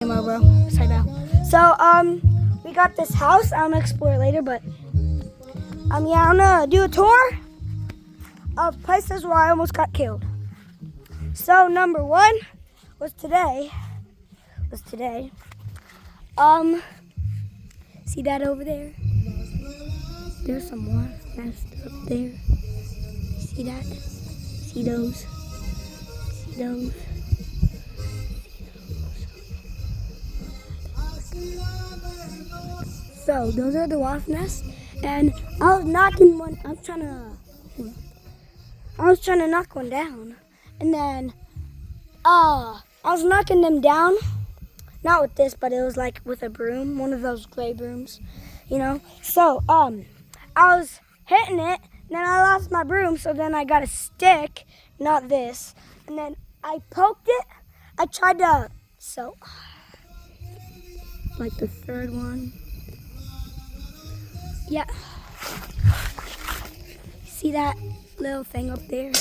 Bro. Upside down. So, we got this house. I'm gonna explore it later, but, yeah, I'm gonna do a tour of places where I almost got killed. So, number one was today, see that over there? There's some wasp nest up there. See that? See those? See those? So those are the wasp nests, and I was knocking one. I was trying to knock one down, and then I was knocking them down, not with this, but it was like with a broom, one of those gray brooms, you know. So I was hitting it, and then I lost my broom. So then I got a stick, not this, and then I poked it. I tried to like the third one. Yeah. See that little thing up there?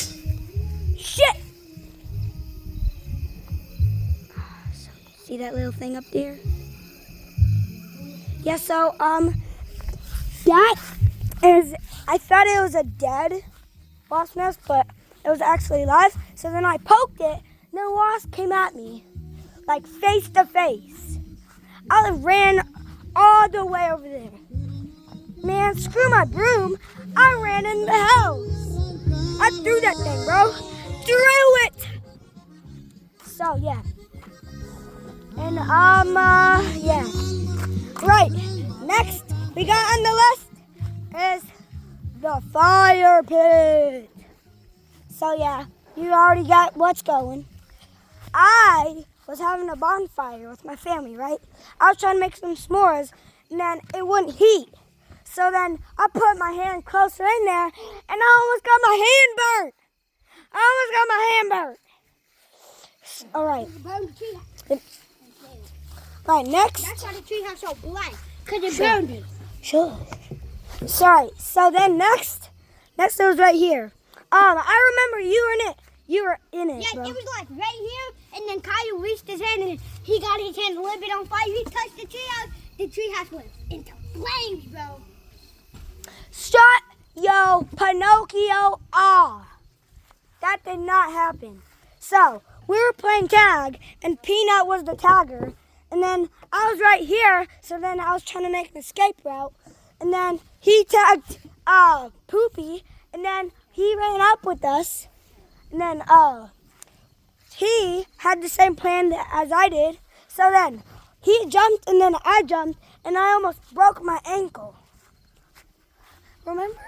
Shit! See that little thing up there? Yeah, so, that is, I thought it was a dead wasp nest, but it was actually alive. So then I poked it, and the wasp came at me, like face to face. I ran all the way over there. Man, screw my broom. I ran in the house. I threw that thing, bro. Threw it. So, yeah. And, yeah. Right. Next, we got on the list is the fire pit. So, yeah, you already got what's going. I was having a bonfire with my family, right? I was trying to make some s'mores, and then it wouldn't heat. So then I put my hand closer in there, and I almost got my hand burnt. All right. All right, next. That's why the tree house so black, because it burned it. Sure. Sorry. So then next it was right here. I remember you were in it. You were in it, Yeah, bro. it was like right here, and then Kyle reached his hand, and he got his hand a little bit on fire. He touched the tree house went into flames, bro. Shut yo Pinocchio off. That did not happen. So, we were playing tag, and Peanut was the tagger. And then I was right here, so then I was trying to make an escape route. And then he tagged Poopy, and then he ran up with us. And then he had the same plan as I did. So then he jumped, and then I jumped, and I almost broke my ankle. Remember?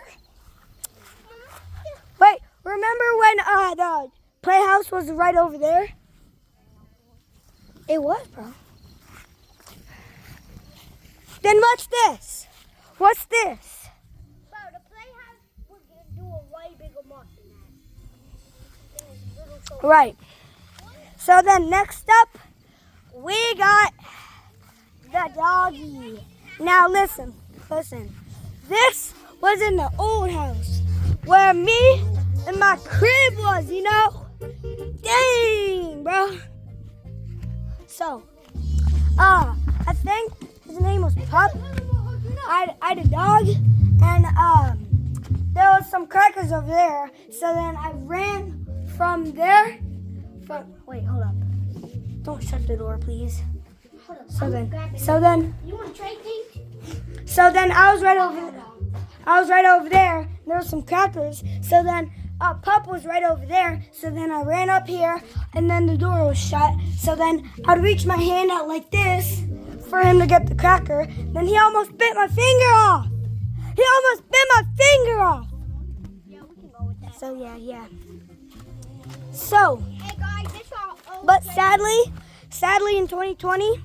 Wait, remember when the playhouse was right over there? It was, bro. Then what's this? What's this? Bro, the playhouse was going to do a way bigger mark than that. Right. So then next up, we got the doggy. Now listen. This was in the old house where me and my crib was, you know? Dang, bro. So, I think his name was Pup. I had a dog, and there was some crackers over there. So then I ran from there. Wait, hold up. Don't shut the door, please. So then. You want to trade things? So then I was right over there. There were some crackers. So then Pup was right over there. So then I ran up here, and then the door was shut. So then I'd reach my hand out like this for him to get the cracker. Then he almost bit my finger off. Yeah, we can go with that. So yeah. So, Hey, guys, this all old but place. sadly in 2020,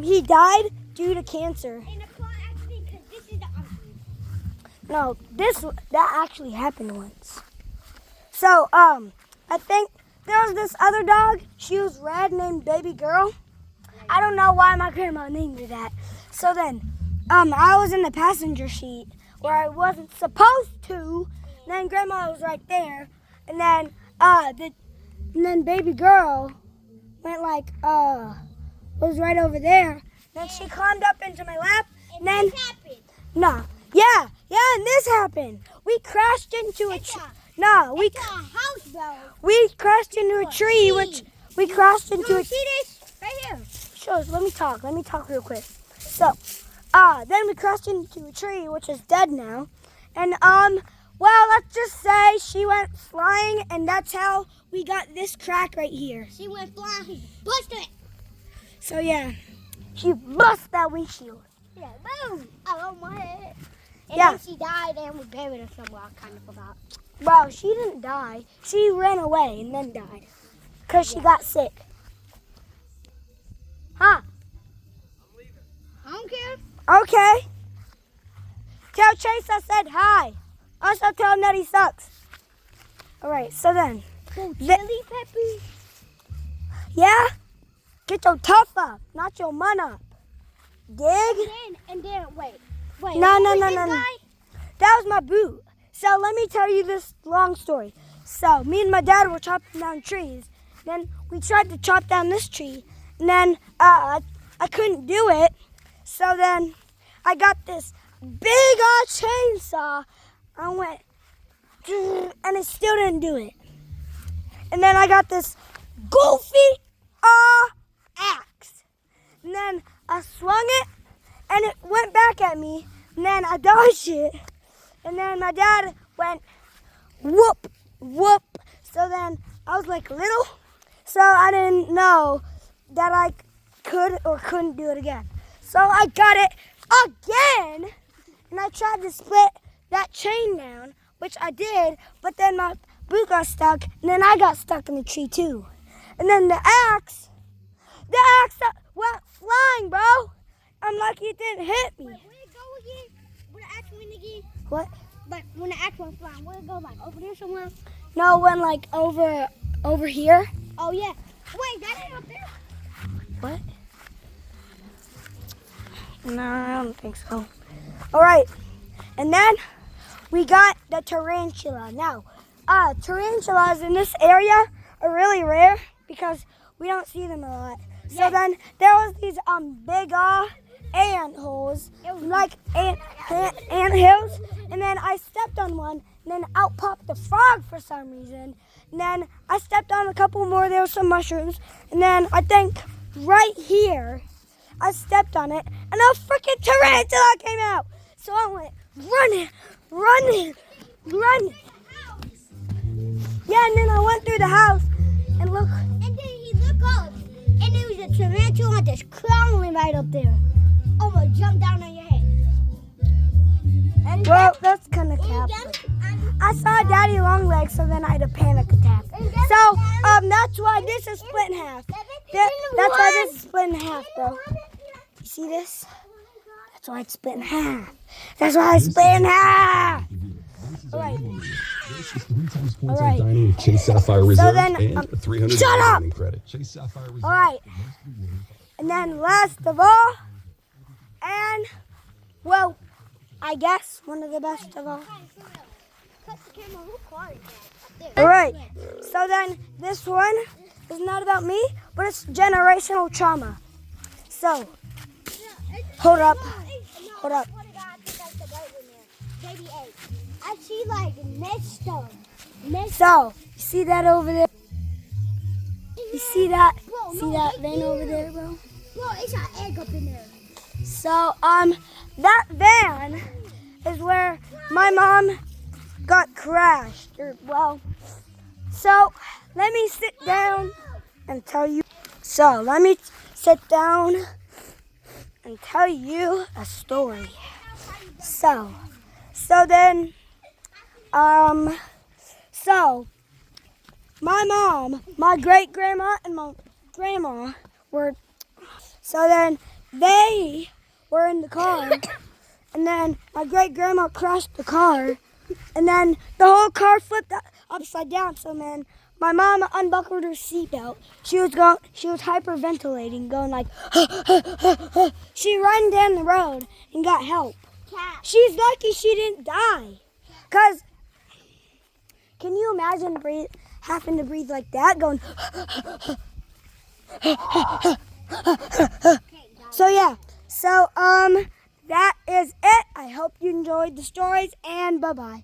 he died due to cancer. And the plot actually, because this is the uncle. No, that actually happened once. So, I think there was this other dog. She was red, named Baby Girl. I don't know why my grandma named her that. So then, I was in the passenger seat where I wasn't supposed to. And then Grandma was right there. And then, Baby Girl went like, was right over there. Then she climbed up into my lap. And then, this happened. no. Yeah, and this happened. We crashed into a tree. No, It's a house, bro. we crashed into a tree, which we crashed into You a see this? Right here. Sure, let me talk real quick. So, then we crashed into a tree, which is dead now. And, well, let's just say she went flying, and that's how we got this crack right here. She went flying. He busted it. So, yeah, she busted that windshield. Yeah, boom. Oh, my head. And Yeah. then she died, and we buried her somewhere. I kind of forgot. Well, she didn't die. She ran away and then died because she got sick. Huh? I don't care. Okay. Tell Chase I said hi. Also tell him that he sucks. All right, so then. Chili peppers. Yeah? Get your tough up, not your mun up. Dig? And then, wait. No. who is this guy? That was my boot. So let me tell you this long story. So me and my dad were chopping down trees. Then we tried to chop down this tree. And then I couldn't do it. So then I got this big chainsaw. I went, and it still didn't do it. And then I got this goofy axe. And then I swung it, and it went back at me. And then I dodged it. And then my dad went, whoop, whoop. So then I was like little. So I didn't know that I could or couldn't do it again. So I got it again. And I tried to split that chain down, which I did. But then my boot got stuck. And then I got stuck in the tree too. And then the axe went flying, bro. I'm lucky it didn't hit me. Wait, where it go again? Where the axe went again? What? But when the axe went flying, where it go? Like over there somewhere? No, it went like over here. Oh, yeah. Wait, that ain't up there? What? No, I don't think so. All right. And then we got the tarantula. Now, tarantulas in this area are really rare because we don't see them a lot. So then there was these big ant holes, like ant hills, and then I stepped on one, and then out popped the frog for some reason. And then I stepped on a couple more. There were some mushrooms, and then I think right here I stepped on it, and a freaking tarantula came out. So I went running. Yeah, and then I went through the house, and look. And then he looked up, and there was a tarantula just crawling right up there. Almost jumped down on your head. And Well, that's kind of Catholic. I saw Daddy long legs, so then I had a panic attack. So that's why this is split in half. That's why this is split in half, bro. You see this? That's why it's split in half. That's why it's split in half. All right. All right. Chase Sapphire Reserve then, and a 300 shut up! dining credit. Chase Sapphire Reserve. All right. And then last of all, and well, I guess one of the best of all. All right. So then this one is not about me, but it's generational trauma. So hold up. I see like nest of. So you see that over there? You see that? See that van over there, bro? Bro, it's an egg up in there. So that van is where my mom got crashed. So let me sit down and tell you. So let me sit down and tell you a story. So then, so my mom, my great grandma, and my grandma were. So then they were in the car, and then my great grandma crashed the car, and then the whole car flipped upside down. So man, my mom unbuckled her seatbelt. She was hyperventilating, going like, she ran down the road and got help. She's lucky she didn't die. Cause can you imagine having to breathe like that, going So yeah. So that is it. I hope you enjoyed the stories, and bye-bye.